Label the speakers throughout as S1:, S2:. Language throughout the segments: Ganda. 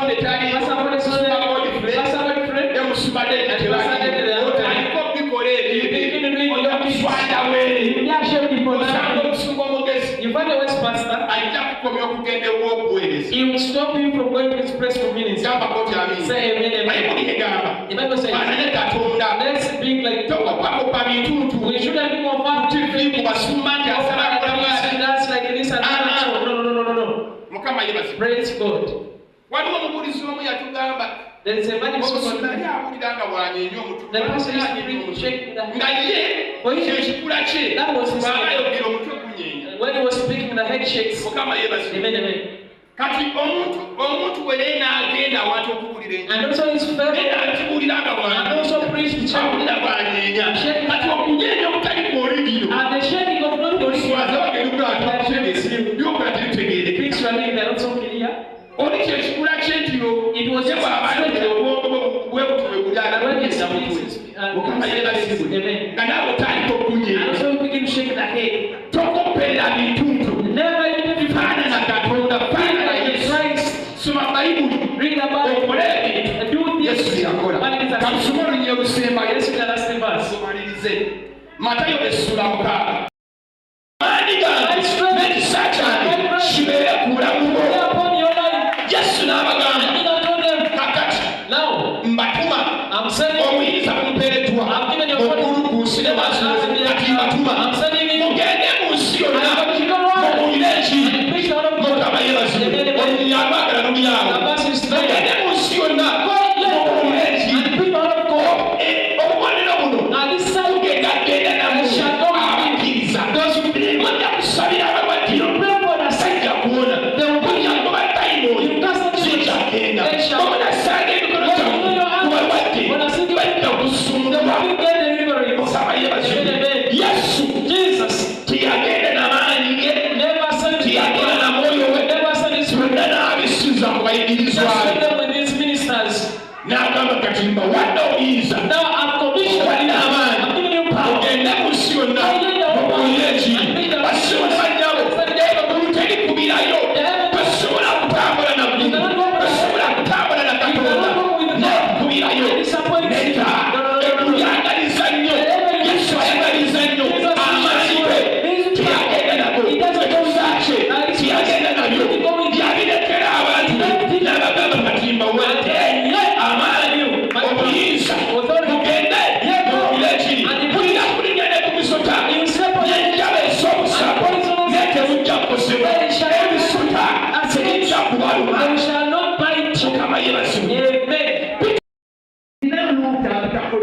S1: Samonde tali emusubade aliko bikole omusungu omugezi ajja kukomya okugenda ew'obuweereza.
S2: He will stop you from going to his place for minutes. Say amen.
S1: Bayibuli egamba
S2: The Bible says,
S1: banane Katonda
S2: let's speak like
S1: tokopakopa bintuntu
S2: we shouldn't be more fun to
S1: kubasumba nti asala
S2: that's like this and that. No.
S1: Mukama yebazi.
S2: Praise God.
S1: Waliwo omubuulizi omu yatugamba
S2: There is a man who
S1: omusumali awulira nga bw'anyeenya omutwe.
S2: the person is really shaking the
S1: nga ye kyekikula kye bw'ayogera omutwe gunyeenya.
S2: when he was speaking the head shakes.
S1: Mukama yebazi.
S2: Amen.
S1: Kati omuntu we n'agenda awantu okuwulira enjiri.
S2: And also his faith.
S1: N'akibuulira nga
S2: And also preach the
S1: awulira bw'anyeenya. Kati okunyeenya okutali kw'olidiro.
S2: And the shaking of not only
S1: Swaza bagenda byokula tebitegeereka.
S2: things were really not so clear.
S1: Oli kyekikula kye ntiro
S2: It was just
S1: bwebutwe gulyala Mukama yeebazibwe nga naawe otandika okunyeenya.
S2: and also begin to shake the head.
S1: Tokoperera bintuntu.
S2: Never even
S1: Faanana Katonda, faanana Yesu. Soma Bayibuli.
S2: read about
S1: Okole ebintu.
S2: do
S1: Yesu
S2: this.
S1: yakola. Katusome olunyiriri olusembayo.
S2: Yes, the last verse.
S1: Tumalirize. Matayo essula 6. Maanyi gange n'ekisa kyange kibeere ku bulamu bwo.
S2: Upon your life.
S1: Yesu n'abagamba
S2: And I told them,
S1: kakati
S2: now
S1: mbatuma
S2: I'm sending
S1: obuyinza bumpeereddwa obululu ku nsi ne wansi kati mbatuma mugende mu nsi yonna mubuulire enjiri. Mukama yeebazibwe. Oluyambagala n'oluyamba mugende mu nsi yonna mubuulire enjiri. Obubonero buno tugenda namu abakkiriza bajja kusabira abalwadde sajja kuwona bajja kuba dayimooni zikyagenda omunasanga emikono gyammwe ku balwadde bajja kusumulwa. Mukama yeebazibwe. Yesu teyagenda n'amaanyi ge teyagenda na mwoyo we bonna n'abisuuza mu bayigirizwa be n'agamba kati mbawadde obuyinza obalina amaanyi ogende mu nsi yonna mubuulire enjiri. Basobola banyabo eggulu terikubirayo basobola kutambula naggulu basobola kutambula na Katonda n'okukubirayo nedda. Eggulu lyagaliza nnyo Yesu ayagaliza nnyo amaanyi ge teyagenda nago ekisa kye teyagenda nabyo yabirekera abantu n'abagamba kati mbawadde amaanyi obuyinza mugende mubuulire enjiri. Mulina kulinyana ku misota n'enjaba ez'obusago naye temujja kukosebwa. Emisota tegijja kubaluma. Mukama yeebazibwe.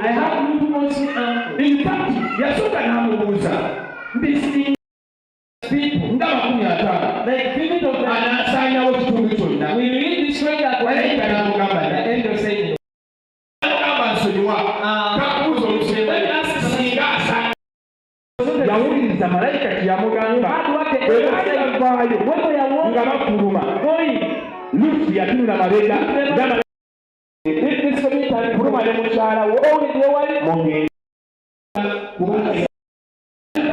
S2: I have
S1: In fact, yasooka n'amubuuza nga 50 anaasaanyaawo kitundu kyonna.
S2: we read this way that
S1: Malayika n'amugamba
S2: the end of saying
S1: n'amugamba nsonyiwa kakubuuza olusembayo singa asaanya. Yawuliriza malayika kyeyamugamba bwe baali bavaayo nga bafuluma Luutu yatunula mabega fuluma ne mukyala wo mugenda kubanga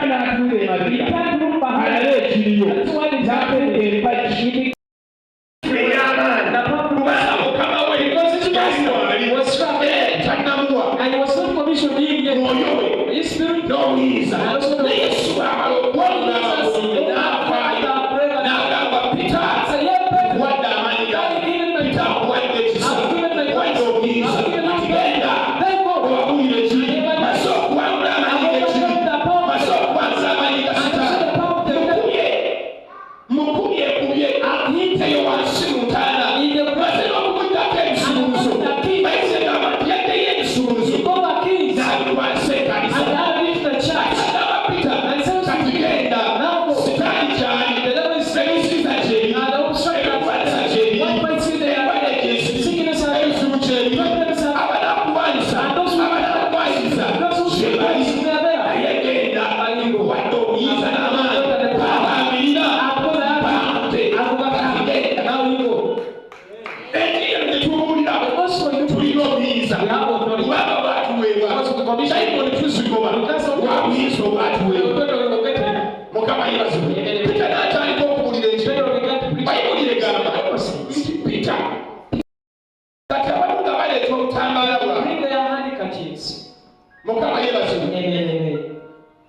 S1: n'atunula emabega alabe ekiriyo n'apedda empagi ey'amaanyi kubanga mukama we tannamuwa
S2: and he was not commissioned being yet.
S1: mwoyo we
S2: His spirit
S1: n'obuyinza ne Yesu bw'amala okuwulira n'afaayo n'agamba Pita wadde amaanyi gange Pita wadde ekisa wadde obuyinza ati genda obabuulire ekiri maze okuwangula amaanyi g'ekiri maze okuwanza amaanyi ga Sitaani mukubye eyo wansi mu ntaana maze n'okuguddako ebisumuluzo bayise ngamba nti yaddeyo ebisumuluzo n'abitwalisa ekkanisa agamba Pita kati genda Sitaani kyali ebisiza gyeri ebitwalisa gyeri endwadde gyeziri ebizibu gyeri abanakuwanyisa abanakuwanyisa gyebali naye genda wadde obuyinza n'amaanyi bagambirira bamute genda ekiriyo tetuwulira tulina obuyinza kubanga bwatuweebwa dayimooni tuzigoba lwa buyinza obwatuweebwa. Mukama yeebazibwe. Pita n'atandika okuwulira ekyo Bayibuli egamba nti Pita Mukama yebaze.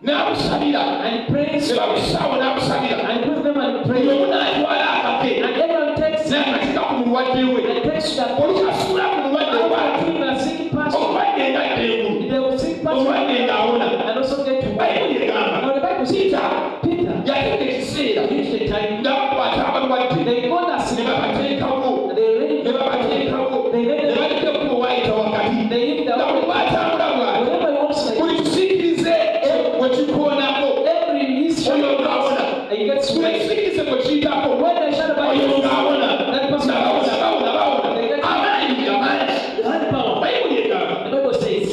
S1: N'abusabira.
S2: And praise.
S1: Sebabusawo n'abusabira.
S2: And put them and pray.
S1: N'atwala akake.
S2: And everyone takes
S1: n'akatika ku mulwadde we.
S2: and takes that.
S1: Olukasula ku mulwadde we.
S2: The sick person.
S1: Omulwadde ng'adda engulu.
S2: The sick person.
S1: Omulwadde ng'awona.
S2: And also get to
S1: Bayibuli egamba.
S2: Now the Bible says Peter.
S1: Yateeka ekiseera.
S2: Reached the time.
S1: N'abakwata abalwadde.
S2: They called us.
S1: Ne babateekawo.
S2: They read.
S1: Ne babateekawo. Ne balekeko wayita wakati.
S2: They hit the.
S1: Nga bwe batambula bw'ati.
S2: Whenever you want to.
S1: Buli kisiikirize bwe kikuonako.
S2: Every history.
S1: Oyo ng'awona.
S2: He gets
S1: Buli
S2: wet.
S1: kisiikirize bwe kiyitako.
S2: When they shout about
S1: Oyo ng'awona.
S2: that person.
S1: Bawona.
S2: They get
S1: Amaanyi.
S2: that power.
S1: Bayibuli egamba.
S2: The Bible says.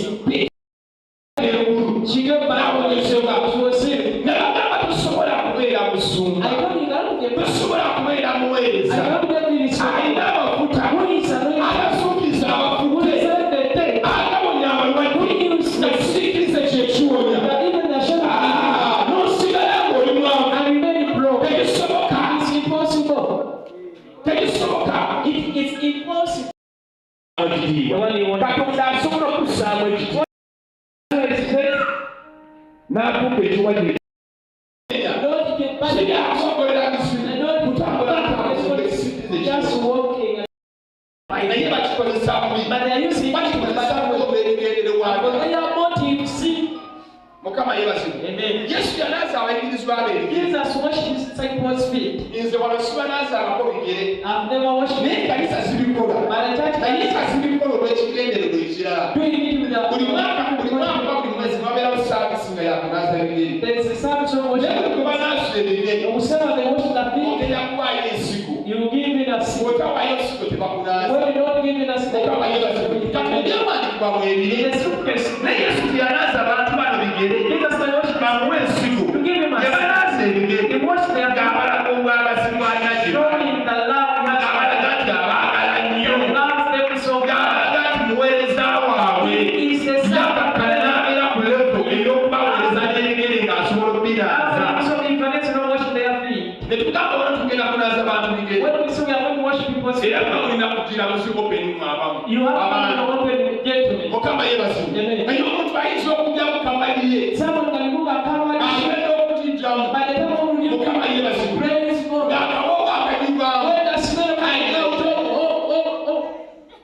S2: She got back when she was sick.
S1: N'abagamba tosobola kubeera musumba.
S2: I told you that the
S1: Tosobola kubeera muweereza.
S2: I don't get this.
S1: Alina amafuta.
S2: Who is anointed?
S1: Agasuubiza
S2: Who
S1: abafutte.
S2: is the day?
S1: Agawonya abalwadde. Ekisiikirize kye kiwonya.
S2: That even the shadow
S1: N'osigala ng'oli mwavu.
S2: and remain broke.
S1: Tekisoboka.
S2: It's impossible.
S1: Tekisoboka.
S2: It's impossible.
S1: Katonda asobola okussaamu ekiti. N'akupa ekiwadde.
S2: Don't get back.
S1: Asobolera Misiri.
S2: And don't
S1: Kutambula kutambula ekisiikirize
S2: just
S1: kye.
S2: walking.
S1: Naye bakikozesa bubi.
S2: But they are using
S1: Bakikozesa bubi olw'ebigendere
S2: for
S1: waabyo.
S2: their motive. See,
S1: Mukama yeebazibwe.
S2: Amen.
S1: Yesu yanaaza abayigirizwa be ebigere.
S2: Jesus washed his disciples' feet.
S1: Nze wano siba naazaalako bigere.
S2: I've never washed
S1: Naye
S2: them.
S1: ekkanisa zibikola.
S2: But the church
S1: Naye
S2: is
S1: zibikola olw'ekigendererwa ekirala.
S2: doing it with
S1: Buli
S2: the.
S1: mwaka buli mwezi babeerawo saavisi nga yakunaaza bigere.
S2: There's a service of
S1: Naye
S2: worship.
S1: bwe kuba naasula ebigere,
S2: Whosoever they wash the feet,
S1: ogenda kuwaayo ensigo.
S2: you give it a seat.
S1: Bw'otawaayo ensigo tebakunaaza.
S2: When you don't give it a seat,
S1: Mukama yeebazibwe. Katonda yawandiikibwa mu ebire.
S2: in the suitcase.
S1: Naye Yesu teyanaaza abantu bano bigere.
S2: Jesus said, wash
S1: Bamuwe ensigo.
S2: to give him a
S1: Gye banaaza ebigere.
S2: He washed their feet,
S1: ng'abalaga obwagasimwanya gye bali.
S2: showing the love he has for
S1: Ng'abalaga
S2: them.
S1: nti abaagala nnyo.
S2: He loves them so much.
S1: Ng'abalaga nti muweereza waabwe.
S2: He is the son.
S1: N'akakkana n'abeera ku levo ey'okubaweereza n'ebigere ng'asobola okubiraaza.
S2: So if you need to know wash their feet,
S1: Ne tugamba wano tugenda kunaaza bantu bigere.
S2: when we say we are going to wash people's feet,
S1: Era nga olina kugira buzibu opening abamu.
S2: you have
S1: Abaana.
S2: to open gentlemen.
S1: Mukama yeebazibwe.
S2: Amen.
S1: Naye omuntu ayinza okujja mu kamaliye.
S2: Someone can move a cover,
S1: Agenda okugijjamu.
S2: by the time of you
S1: Mukama yeebazibwe.
S2: praise God.
S1: Ng'akawoowo akagibwamu.
S2: When the smell comes out, oh.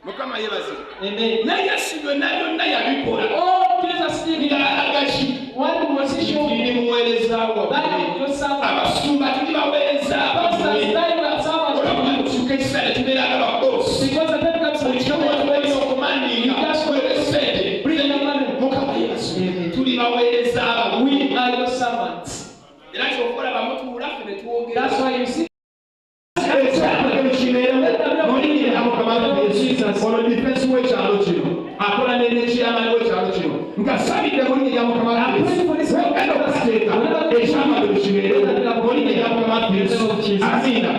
S1: Mukama yeebazibwe.
S2: Amen.
S1: Naye Yesu byonna yabikola.
S2: Oh, Jesus did it.
S1: Ng'alaga ki?
S2: What was he showing?
S1: Ndi muweereza
S2: That
S1: waabwe.
S2: your servant.
S1: Abasumba tuli baweereza
S2: Pastors
S1: baabwe.
S2: die with servants.
S1: Olw'okuba tukyuka ekiseera tubeera nga babosi.
S2: Because the time comes when you
S1: Kimu tulina okumandinga. Tuweere ssente.
S2: bring the money.
S1: Mukama yeebazibwe. Tuli baweereza baabwe.
S2: We are your servants.
S1: Era kyokola bamutuula ffe ne twogera.
S2: That's why you see.
S1: Ono difensi w'ekyalo kino akola n'ekyamaani w'ekyalo kino nga sabidde mu linnya lya Mukama Yesu ogenda okukiteeka ekyamalo kibeere mu linnya lya Mukama Yesu. Amiina.